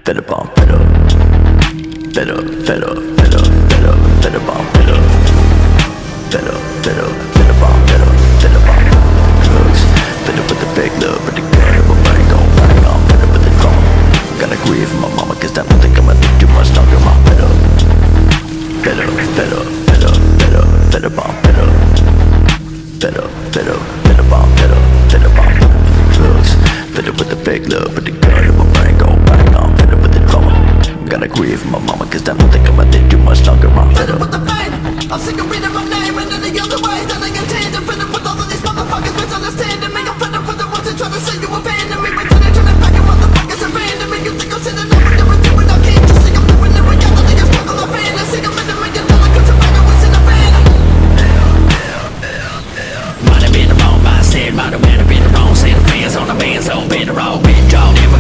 Fed up on fed up. Fed up, fed up, fed up, fed up, fed up on fed up. Fed up, fed up, fed up on fed up, fed up on drugs. Fed up with the fake love, but the gun of a brain gon' bang on. Fed up with the drama. Gotta grieve for my mama, cause I don't think I'ma live too much longer. I'm fed up. Fed up, fed up, fed up, fed up, fed up on fed up. Fed up, fed up, fed up on fed up, fed up on drugs. Fed up with the fake love, but the gun of a brain gon' bang on. Fed up with the drama. Gotta grieve for my mama, cause I don't think I'ma live too much longer. I'm fed up. With the pain, I'm sick of reading my name and any other way that I get tamed. I'm fed up with all of these motherfuckers misunderstanding me. I'm fed up with the ones that try to say you a pain.